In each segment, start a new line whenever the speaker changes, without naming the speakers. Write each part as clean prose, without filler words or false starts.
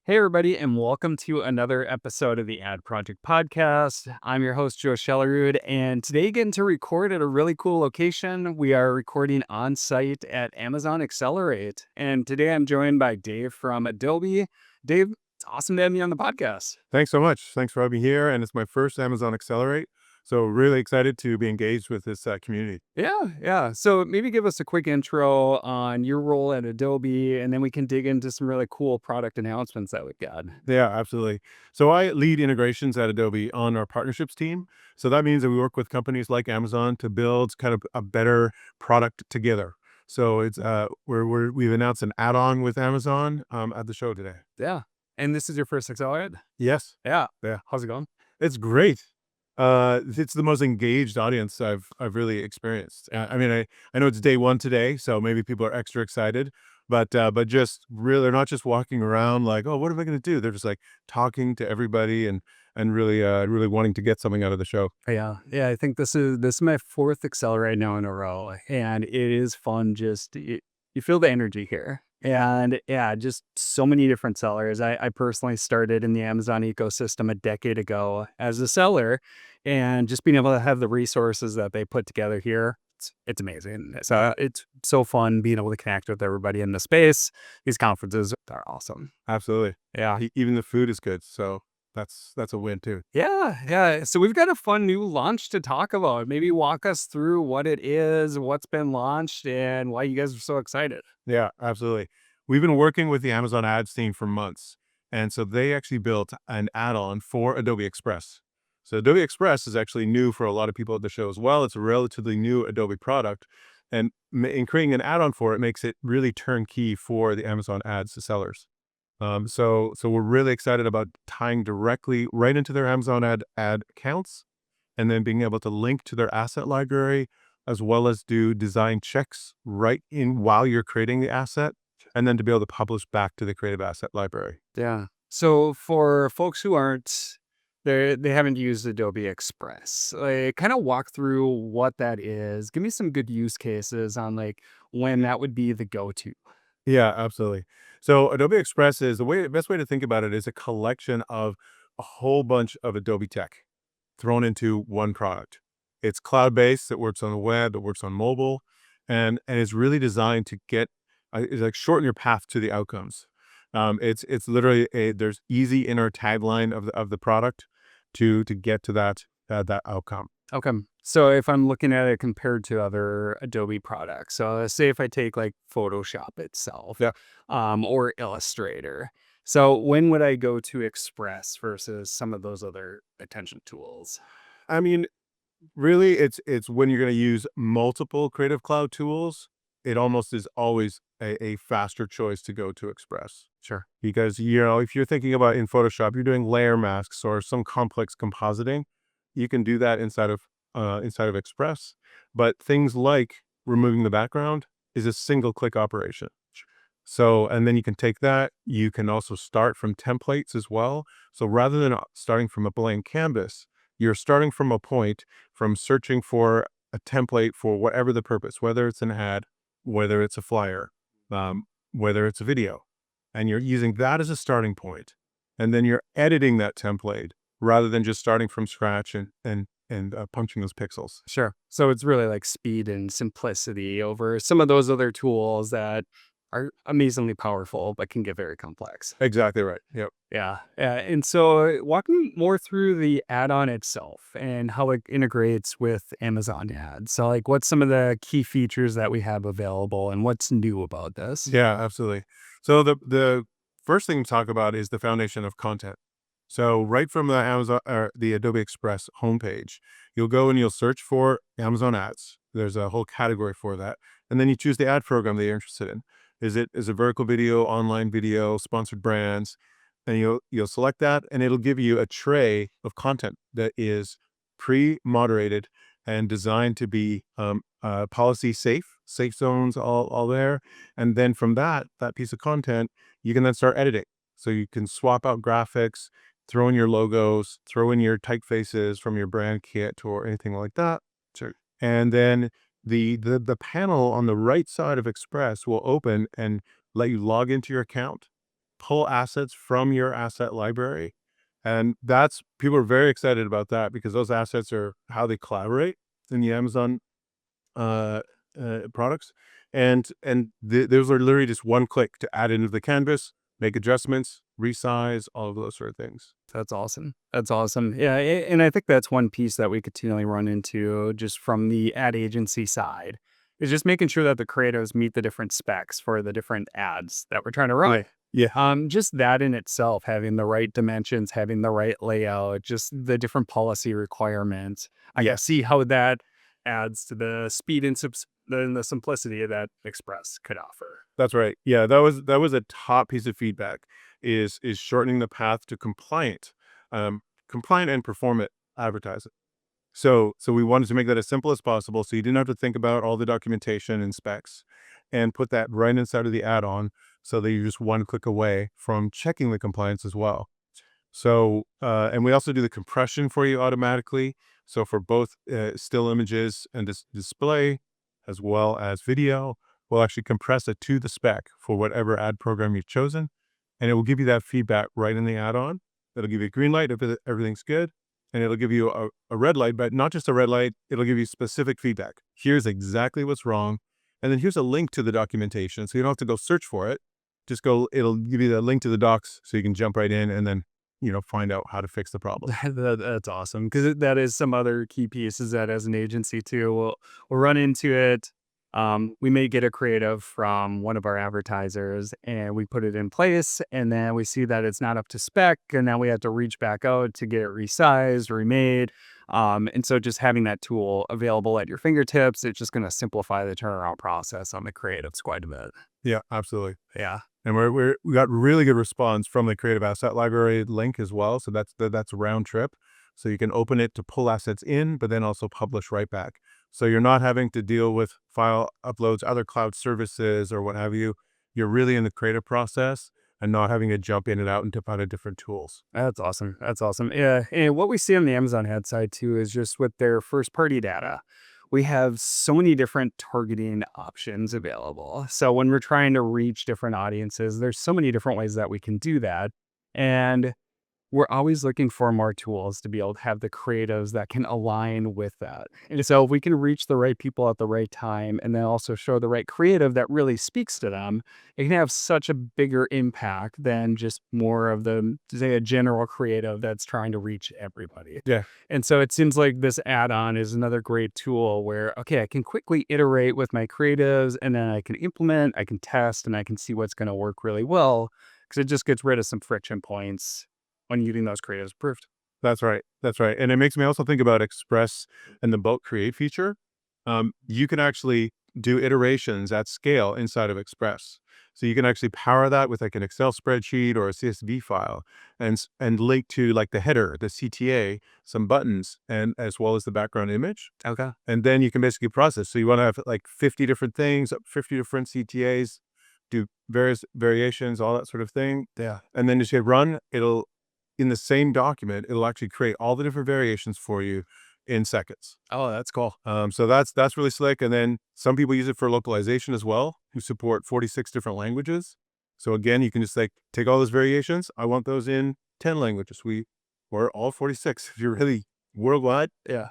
Hey, everybody, and welcome to another episode of the Ad Project Podcast. I'm your host, Joe Schellerud, and today, getting to record at a really cool location. We are recording on site at Amazon Accelerate. And today, I'm joined by Dave from Adobe. Dave, it's awesome to have you on the podcast.
Thanks so much. Thanks for having me here. And it's my first Amazon Accelerate. So really excited to be engaged with this community.
Yeah. So maybe give us a quick intro on your role at Adobe, and then we can dig into some really cool product announcements that we've got.
Yeah, absolutely. So I lead integrations at Adobe on our partnerships team. So that means that we work with companies like Amazon to build kind of a better product together. So it's we've announced an add-on with Amazon at the show today.
Yeah. And this is your first Accelerate?
Yes.
Yeah.
Yeah.
How's it going?
It's great. It's the most engaged audience I've really experienced. I mean, I know it's day one today, so maybe people are extra excited, but just really, they're not just walking around like, oh, what am I going to do? They're just like talking to everybody and really really wanting to get something out of the show.
Yeah. I think this is my fourth Accelerate now in a row, and it is fun. You feel the energy here, and yeah, just so many different sellers. I personally started in the Amazon ecosystem a decade ago as a seller, and just being able to have the resources that they put together here. It's amazing. So it's so fun being able to connect with everybody in the space. These conferences are awesome.
Absolutely.
Yeah.
Even the food is good, so that's a win too.
Yeah. So we've got a fun new launch to talk about. Maybe walk us through what it is, what's been launched, and why you guys are so excited.
Yeah, absolutely. We've been working with the Amazon ads team for months. And so they actually built an add-on for Adobe Express. So Adobe Express is actually new for a lot of people at the show as well. It's a relatively new Adobe product. And in creating an add-on for it makes it really turnkey for the Amazon ads to sellers. So we're really excited about tying directly right into their Amazon ad accounts and then being able to link to their asset library as well as do design checks right in while you're creating the asset and then to be able to publish back to the creative asset library.
Yeah. So for folks who aren't they haven't used Adobe Express, like kind of walk through what that is. Give me some good use cases on like when that would be the go-to.
Yeah, absolutely. So Adobe Express is best way to think about it is a collection of a whole bunch of Adobe tech thrown into one product. It's cloud-based, it works on the web, it works on mobile, and it's really designed to get it's like shorten your path to the outcomes. It's literally there's easy inner tagline of the product to get to that outcome.
Okay. So if I'm looking at it compared to other Adobe products, so let's say if I take like Photoshop itself,
Yeah.
or Illustrator. So when would I go to Express versus some of those other attention tools?
I mean, really, it's when you're going to use multiple Creative Cloud tools, it almost is always a faster choice to go to Express.
Sure.
Because, if you're thinking about in Photoshop, you're doing layer masks or some complex compositing, you can do that inside of Express. But things like removing the background is a single click operation. So, and then you can take that. You can also start from templates as well. So rather than starting from a blank canvas, you're starting from a point from searching for a template for whatever the purpose, whether it's an ad, whether it's a flyer, um, whether it's a video, and you're using that as a starting point, and then you're editing that template rather than just starting from scratch and punching those pixels.
Sure. So it's really like speed and simplicity over some of those other tools that are amazingly powerful but can get very complex.
Exactly right. Yep.
Yeah. And so walk me more through the add-on itself and how it integrates with Amazon ads. So like what's some of the key features that we have available and what's new about this?
Yeah, absolutely. So the first thing to talk about is the foundation of content. So right from the Amazon or the Adobe Express homepage, you'll go and you'll search for Amazon ads. There's a whole category for that. And then you choose the ad program that you're interested in. Is it vertical video, online video, sponsored brands? And you'll select that and it'll give you a tray of content that is pre-moderated and designed to be policy safe zones all there. And then from that piece of content, you can then start editing. So you can swap out graphics, throw in your logos, throw in your typefaces from your brand kit or anything like that.
Sure.
And then the panel on the right side of Express will open and let you log into your account. pull assets from your asset library. And that's people are very excited about that because those assets are how they collaborate in the Amazon uh, products. And those are literally just one click to add into the canvas, make adjustments, resize, all of those sort of things.
That's awesome. That's awesome. Yeah, and I think that's one piece that we continually run into just from the ad agency side is just making sure that the creatives meet the different specs for the different ads that we're trying to run.
Yeah,
Just that in itself, having the right dimensions, having the right layout, just the different policy requirements. I can
yes,
see how that adds to the speed and the simplicity that Express could offer.
that's right. Yeah, that was a top piece of feedback is shortening the path to um, compliant and performant advertising. So we wanted to make that as simple as possible, so you didn't have to think about all the documentation and specs, and put that right inside of the add-on, so that you're just one click away from checking the compliance as well. So, and we also do the compression for you automatically. So for both still images and display, as well as video, we'll actually compress it to the spec for whatever ad program you've chosen. And it will give you that feedback right in the add-on. It'll give you a green light if everything's good. And it'll give you a red light, but not just a red light. It'll give you specific feedback. Here's exactly what's wrong. And then here's a link to the documentation. So you don't have to go search for it. Just go, it'll give you the link to the docs so you can jump right in and then find out how to fix the problem.
That's awesome because that is some other key pieces that as an agency too, we'll run into it. We may get a creative from one of our advertisers and we put it in place and then we see that it's not up to spec and now we have to reach back out to get it resized, remade. And so just having that tool available at your fingertips, it's just going to simplify the turnaround process on the creatives quite a bit.
Yeah, absolutely.
Yeah.
And we got really good response from the Creative Asset Library link as well. So that's a round trip. So you can open it to pull assets in, but then also publish right back. So you're not having to deal with file uploads, other cloud services or what have you. You're really in the creative process and not having to jump in and out into kind of different tools.
That's awesome. That's awesome. Yeah. And what we see on the Amazon ad side too is just with their first party data, we have so many different targeting options available. So when we're trying to reach different audiences, there's so many different ways that we can do that. And we're always looking for more tools to be able to have the creatives that can align with that. And so if we can reach the right people at the right time and then also show the right creative that really speaks to them, it can have such a bigger impact than just more of the, say, a general creative that's trying to reach everybody.
Yeah,
And so it seems like this add-on is another great tool where, okay, I can quickly iterate with my creatives and then I can implement, I can test, and I can see what's going to work really well because it just gets rid of some friction points when getting those creatives approved.
that's right. That's right. And it makes me also think about Express and the bulk create feature. You can actually do iterations at scale inside of Express. So you can actually power that with like an Excel spreadsheet or a CSV file and link to like the header, the CTA, some buttons, and as well as the background image.
Okay.
And then you can basically process. So you want to have like 50 different things, 50 different CTAs, do various variations, all that sort of thing.
Yeah.
And then just hit run. It'll in the same document, it'll actually create all the different variations for you in seconds.
Oh, that's cool.
So that's really slick. And then some people use it for localization as well, who support 46 different languages. So again, you can just like take all those variations. I want those in 10 languages. Or all 46 if you're really worldwide.
Yeah.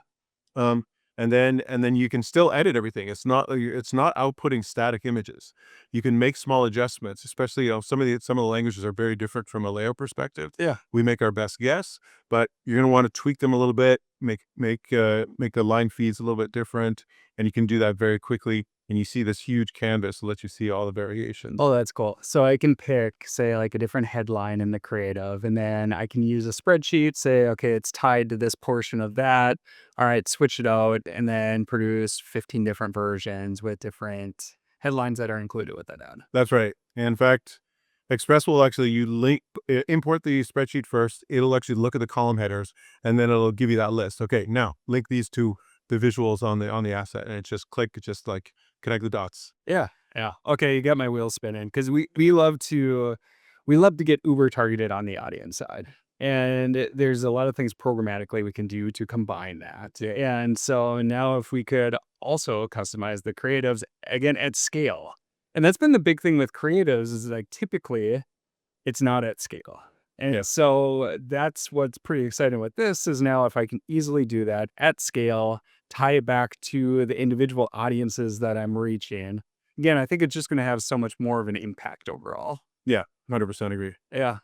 Um, and then you can still edit everything. It's not outputting static images. You can make small adjustments, especially some of the languages are very different from a layout perspective.
Yeah.
We make our best guess, but you're going to want to tweak them a little bit, make the line feeds a little bit different, and you can do that very quickly. And you see this huge canvas that lets you see all the variations.
Oh, that's cool. So I can pick, say, like a different headline in the creative, and then I can use a spreadsheet, say, okay, it's tied to this portion of that. All right, switch it out, and then produce 15 different versions with different headlines that are included with that ad.
That's right. In fact, Express will actually import the spreadsheet first. It'll actually look at the column headers, and then it'll give you that list. Okay, now link these to the visuals on the asset, and it's just like connect the dots.
Yeah. Yeah. Okay, you got my wheels spinning because we love to get uber targeted on the audience side. And there's a lot of things programmatically we can do to combine that. And so now if we could also customize the creatives again at scale. And that's been the big thing with creatives is like typically it's not at scale. And
Yeah.
so that's what's pretty exciting with this is now if I can easily do that at scale, tie it back to the individual audiences that I'm reaching. Again, I think it's just going to have so much more of an impact overall.
Yeah. 100% agree.
Yeah.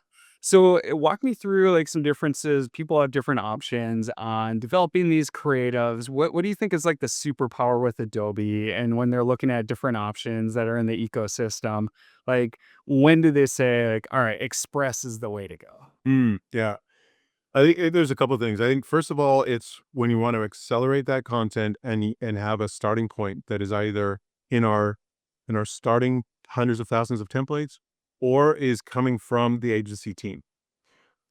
So walk me through like some differences. People have different options on developing these creatives. What do you think is like the superpower with Adobe? And when they're looking at different options that are in the ecosystem, like when do they say like, all right, Express is the way to go?
Yeah. I think there's a couple of things. I think first of all, it's when you want to accelerate that content and have a starting point that is either in our starting hundreds of thousands of templates or is coming from the agency team.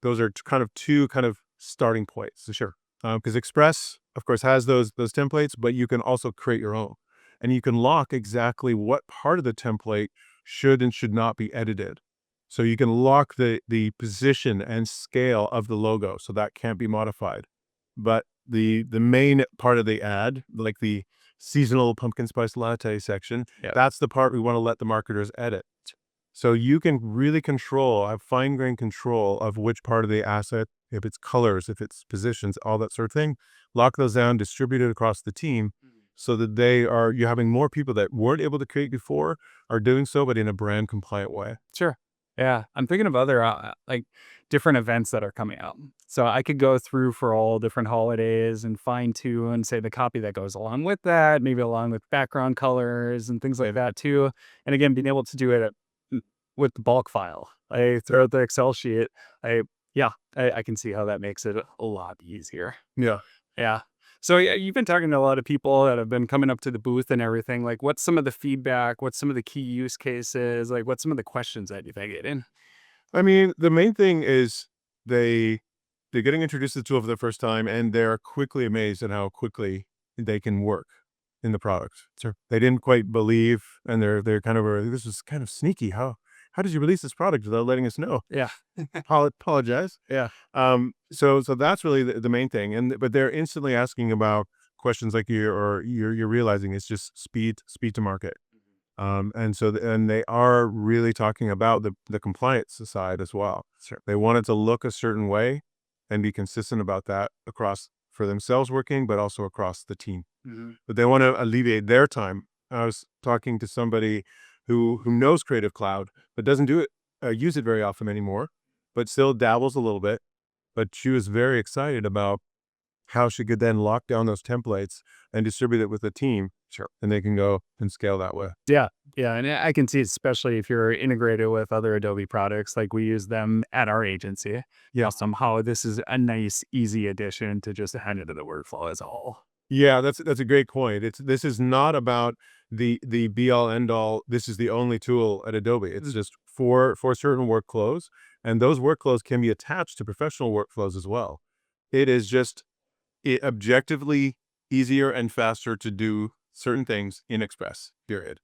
Those are kind of two kind of starting points. So sure. Because Express, of course, has those templates, but you can also create your own. And you can lock exactly what part of the template should and should not be edited. So you can lock the position and scale of the logo, so that can't be modified. But the main part of the ad, like the seasonal pumpkin spice latte section,
Yeah.
that's the part we want to let the marketers edit. So you can really have fine-grained control of which part of the asset, if it's colors, if it's positions, all that sort of thing, lock those down, distribute it across the team so that you're having more people that weren't able to create before are doing so, but in a brand compliant way.
Sure. Yeah, I'm thinking of other like different events that are coming out. So I could go through for all different holidays and fine tune, say the copy that goes along with that, maybe along with background colors and things like that too. And again, being able to do it with the bulk file, I throw out the Excel sheet. I yeah, I can see how that makes it a lot easier.
Yeah.
Yeah. So yeah, you've been talking to a lot of people that have been coming up to the booth and everything. Like, what's some of the feedback? What's some of the key use cases? Like, what's some of the questions that you've been getting?
I mean, the main thing is they they're getting introduced to the tool for the first time, and they're quickly amazed at how quickly they can work in the product.
Sure.
They didn't quite believe, and they're kind of this is kind of sneaky. How did you release this product without letting us know?
Yeah.
Apologize.
Yeah.
So that's really the main thing, but they're instantly asking about questions like you're realizing it's just speed to market. And they are really talking about the compliance side as well.
Sure.
They want it to look a certain way and be consistent about that across for themselves working, but also across the team.
Mhm.
But they want to alleviate their time. I was talking to somebody who knows Creative Cloud, but doesn't use it very often anymore, but still dabbles a little bit. But she was very excited about how she could then lock down those templates and distribute it with the team.
Sure.
And they can go and scale that way.
Yeah. Yeah. And I can see, especially if you're integrated with other Adobe products, like we use them at our agency.
Yeah.
Somehow this is a nice, easy addition to just add into the workflow as a whole.
Yeah, that's a great point. This is not about the be all end all. This is the only tool at Adobe. It's just for certain workflows, and those workflows can be attached to professional workflows as well. It is just objectively easier and faster to do certain things in Express. Period.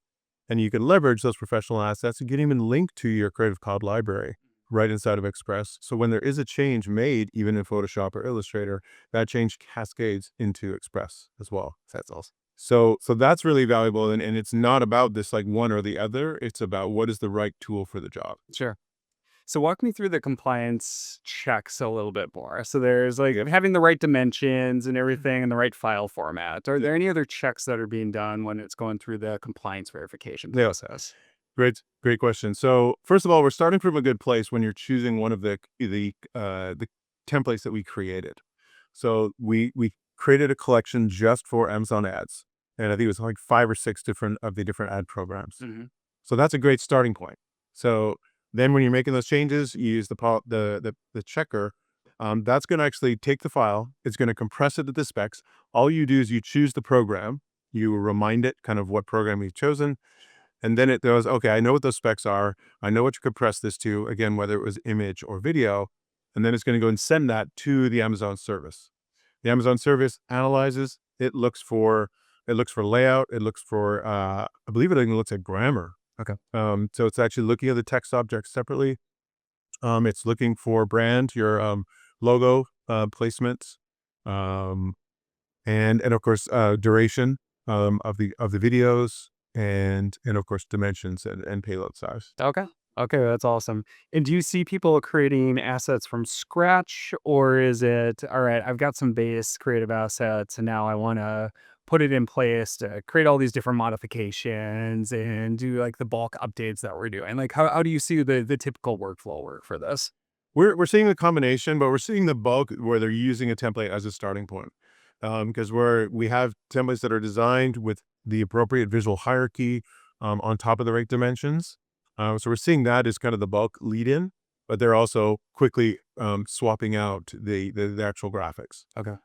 And you can leverage those professional assets and get even linked to your Creative Cloud library right inside of Express. So when there is a change made, even in Photoshop or Illustrator, that change cascades into Express as well.
That's awesome.
So that's really valuable. And it's not about this like one or the other. It's about what is the right tool for the job.
Sure. So walk me through the compliance checks a little bit more. So there's like having the right dimensions and everything and the right file format. Are there any other checks that are being done when it's going through the compliance verification
Yeah.
process?
Great question. So first of all, we're starting from a good place when you're choosing one of the templates that we created. So we created a collection just for Amazon ads, and I think it was like 5 or 6 different ad programs.
Mhm.
So that's a great starting point. So then when you're making those changes, you use the checker. That's going to actually take the file. It's going to compress it to the specs. All you do is you choose the program. You remind it kind of what program you've chosen. And then it goes, okay, I know what those specs are. I know what to compress this to, again, whether it was image or video. And then it's going to go and send that to the Amazon service. The Amazon service analyzes, it looks for layout. It looks for, I believe it even looks at grammar.
Okay.
So it's actually looking at the text objects separately. It's looking for brand, your logo placements, um, and of course duration of the videos, and of course dimensions and payload size.
Okay. Okay, that's awesome. And do you see people creating assets from scratch, or is it, all right, I've got some base creative assets and now I want to put it in place to create all these different modifications and do like the bulk updates that we're doing? Like how do you see the typical workflow work for this?
We're seeing a combination, but we're seeing the bulk where they're using a template as a starting point, because we have templates that are designed with the appropriate visual hierarchy on top of the right dimensions. So we're seeing that as kind of the bulk lead in, but they're also quickly swapping out the actual graphics.
Okay.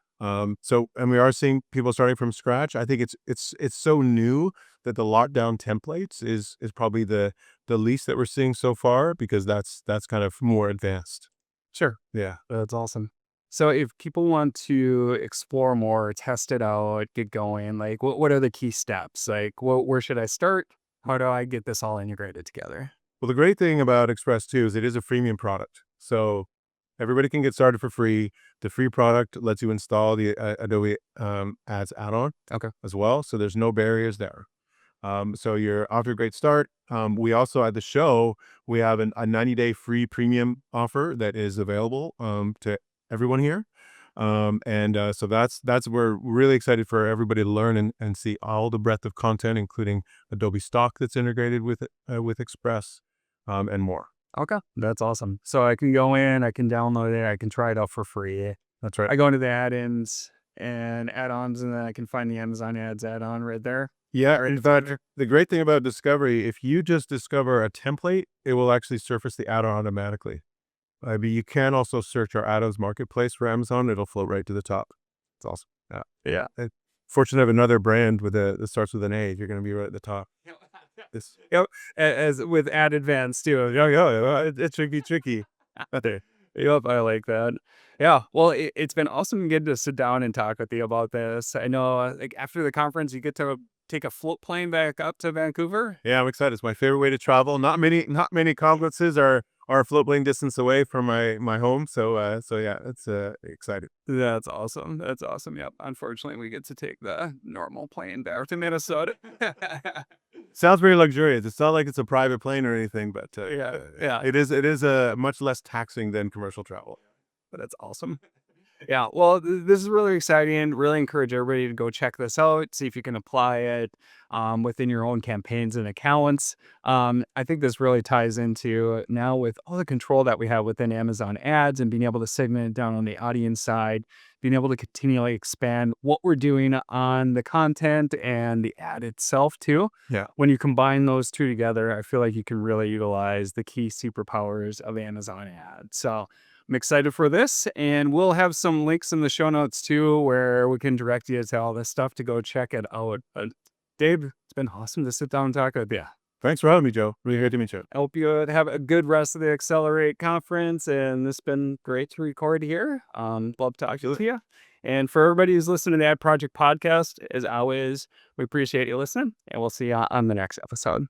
So and we are seeing people starting from scratch. I think it's so new that the lockdown templates is probably the least that we're seeing so far because that's kind of more advanced.
Sure.
Yeah.
That's awesome. So if people want to explore more, test it out, get going, like what are the key steps? Like where should I start? How do I get this all integrated together?
Well, the great thing about Express 2 is it is a freemium product. So everybody can get started for free. The free product lets you install the Adobe Ads add-on
Okay.
as well. So there's no barriers there. So you're off to a great start. We also at the show, we have a 90-day free premium offer that is available to everyone here. So that's we're really excited for everybody to learn and see all the breadth of content, including Adobe Stock that's integrated with Express and more.
Okay. That's awesome. So I can go in, I can download it, I can try it out for free.
That's right.
I go into the add-ins and add-ons, and then I can find the Amazon ads add-on right there.
Yeah,
All right.
in fact, the great thing about Discovery, if you just discover a template, it will actually surface the add-on automatically. I mean, you can also search our add-ons marketplace for Amazon. It'll float right to the top. It's awesome. Yeah.
Yeah.
Fortunate to have another brand that starts with an A. You're going to be right at the top. This.
Yep. As with ad advance too.
It's tricky.
Yep, I like that. Yeah, well, it's been awesome getting to sit down and talk with you about this. I know, like after the conference, you get to take a float plane back up to Vancouver.
Yeah, I'm excited. It's my favorite way to travel. Not many conferences are a float plane distance away from my home. So yeah, it's excited.
That's awesome. That's awesome. Yep. Unfortunately, we get to take the normal plane back to Minnesota.
Sounds very luxurious. It's not like it's a private plane or anything, but
Yeah, yeah,
it is much less taxing than commercial travel.
but that's awesome. Yeah, well, this is really exciting. Really encourage everybody to go check this out, see if you can apply it within your own campaigns and accounts. I think this really ties into now with all the control that we have within Amazon ads and being able to segment it down on the audience side, being able to continually expand what we're doing on the content and the ad itself too.
Yeah.
When you combine those two together, I feel like you can really utilize the key superpowers of Amazon ads. So I'm excited for this, and we'll have some links in the show notes too, where we can direct you to all this stuff to go check it out. Dave, it's been awesome to sit down and talk with you.
Thanks for having me, Joe. Really great to meet you.
I hope you have a good rest of the Accelerate conference, and this has been great to record here. Love talking to you. And for everybody who's listening to the Ad Project podcast, as always, we appreciate you listening, and we'll see you on the next episode.